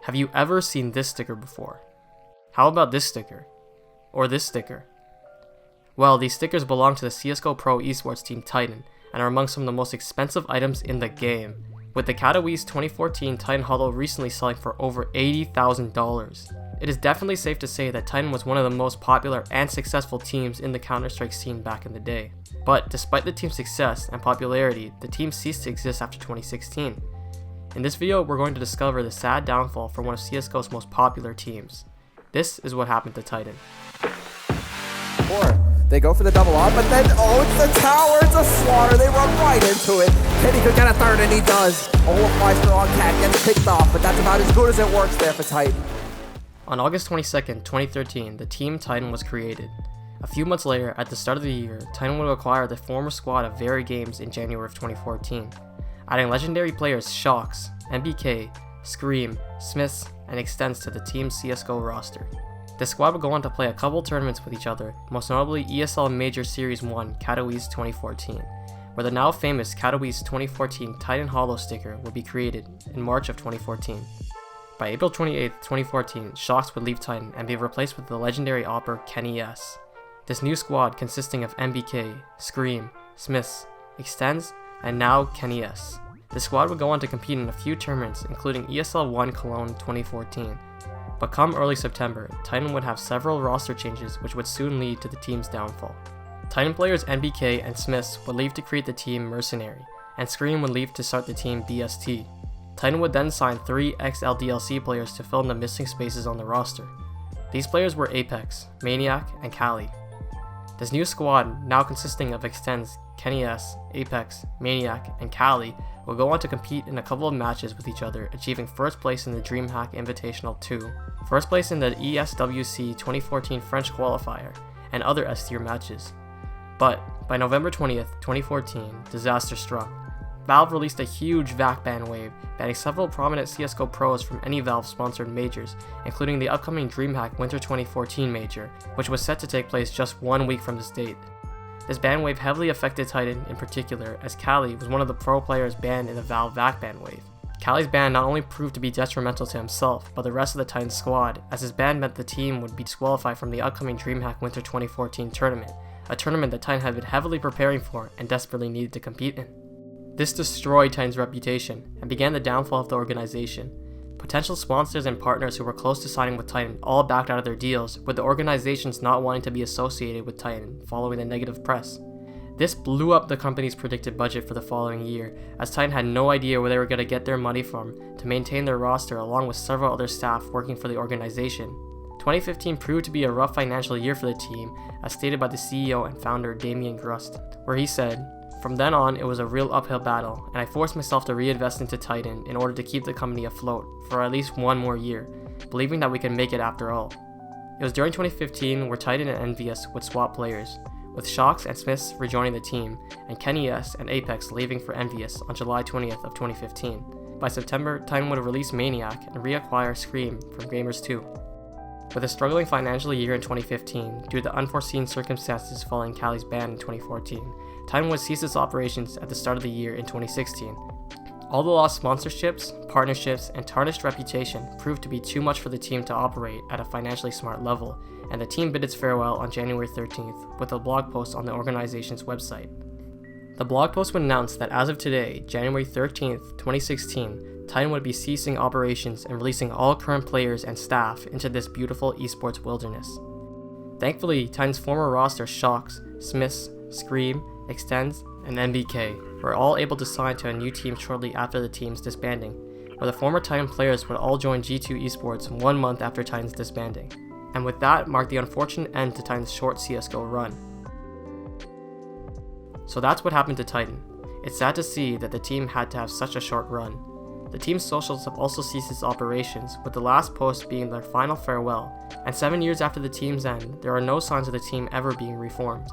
Have you ever seen this sticker before? How about this sticker? Or this sticker? Well, these stickers belong to the CSGO Pro eSports team Titan and are among some of the most expensive items in the game, with the Katowice 2014 Titan Hollow recently selling for over $80,000. It is definitely safe to say that Titan was one of the most popular and successful teams in the Counter-Strike scene back in the day. But despite the team's success and popularity, the team ceased to exist after 2016. In this video, we're going to discover the sad downfall for one of CSGO's most popular teams. This is what happened to Titan. They go for the double up, but then, it's the tower, it's a slaughter, they run right into it. Kenny could get a third, and he does. Olafmeister on Cat gets picked off, but that's about as good as it works there for Titan. On August 22nd, 2013, the team Titan was created. A few months later, at the start of the year, Titan would acquire the former squad of Very Games in January of 2014, adding legendary players Shox, MBK, Scream, Smiths, and Extends to the team's CSGO roster. The squad would go on to play a couple tournaments with each other, most notably ESL Major Series 1 Katowice 2014, where the now famous Katowice 2014 Titan Hollow sticker would be created in March of 2014. By April 28, 2014, Shox would leave Titan and be replaced with the legendary opper Kenny S. This new squad consisting of MBK, Scream, Smiths, Extends, and now Kenny S. The squad would go on to compete in a few tournaments, including ESL 1 Cologne 2014. But come early September, Titan would have several roster changes which would soon lead to the team's downfall. Titan players MBK and Smiths would leave to create the team Mercenary, and Scream would leave to start the team BST. Titan would then sign 3 XLDLC players to fill in the missing spaces on the roster. These players were Apex, Maniac, and Kali. This new squad, now consisting of Extends, Kenny S, Apex, Maniac, and Kali, will go on to compete in a couple of matches with each other, achieving first place in the DreamHack Invitational 2, first place in the ESWC 2014 French qualifier, and other S-tier matches. But by November 20th, 2014, disaster struck. Valve released a huge VAC ban wave, banning several prominent CSGO pros from any Valve-sponsored majors, including the upcoming DreamHack Winter 2014 major, which was set to take place just 1 week from this date. This ban wave heavily affected Titan in particular, as Kali was one of the pro players banned in the Valve VAC ban wave. Kali's ban not only proved to be detrimental to himself, but the rest of the Titan squad, as his ban meant the team would be disqualified from the upcoming DreamHack Winter 2014 tournament, a tournament that Titan had been heavily preparing for and desperately needed to compete in. This destroyed Titan's reputation and began the downfall of the organization. Potential sponsors and partners who were close to signing with Titan all backed out of their deals, with the organizations not wanting to be associated with Titan following the negative press. This blew up the company's predicted budget for the following year, as Titan had no idea where they were going to get their money from to maintain their roster along with several other staff working for the organization. 2015 proved to be a rough financial year for the team, as stated by the CEO and founder Damien Grust, where he said, "From then on, it was a real uphill battle, and I forced myself to reinvest into Titan in order to keep the company afloat for at least 1 more year, believing that we could make it after all." It was during 2015 where Titan and Envious would swap players, with Shox and Smiths rejoining the team, and Kenny S and Apex leaving for Envious on July 20th of 2015. By September, Titan would release Maniac and reacquire Scream from Gamers 2. With a struggling financial year in 2015 due to the unforeseen circumstances following Kali's ban in 2014, Titan would cease its operations at the start of the year in 2016. All the lost sponsorships, partnerships, and tarnished reputation proved to be too much for the team to operate at a financially smart level, and the team bid its farewell on January 13th with a blog post on the organization's website. The blog post would announce that as of today, January 13th, 2016, Titan would be ceasing operations and releasing all current players and staff into this beautiful esports wilderness. Thankfully, Titan's former roster Shox, Smiths, Scream, Extends, and MBK were all able to sign to a new team shortly after the team's disbanding, where the former Titan players would all join G2 eSports 1 month after Titan's disbanding, and with that marked the unfortunate end to Titan's short CSGO run. So that's what happened to Titan. It's sad to see that the team had to have such a short run. The team's socials have also ceased its operations, with the last post being their final farewell, and 7 years after the team's end, there are no signs of the team ever being reformed.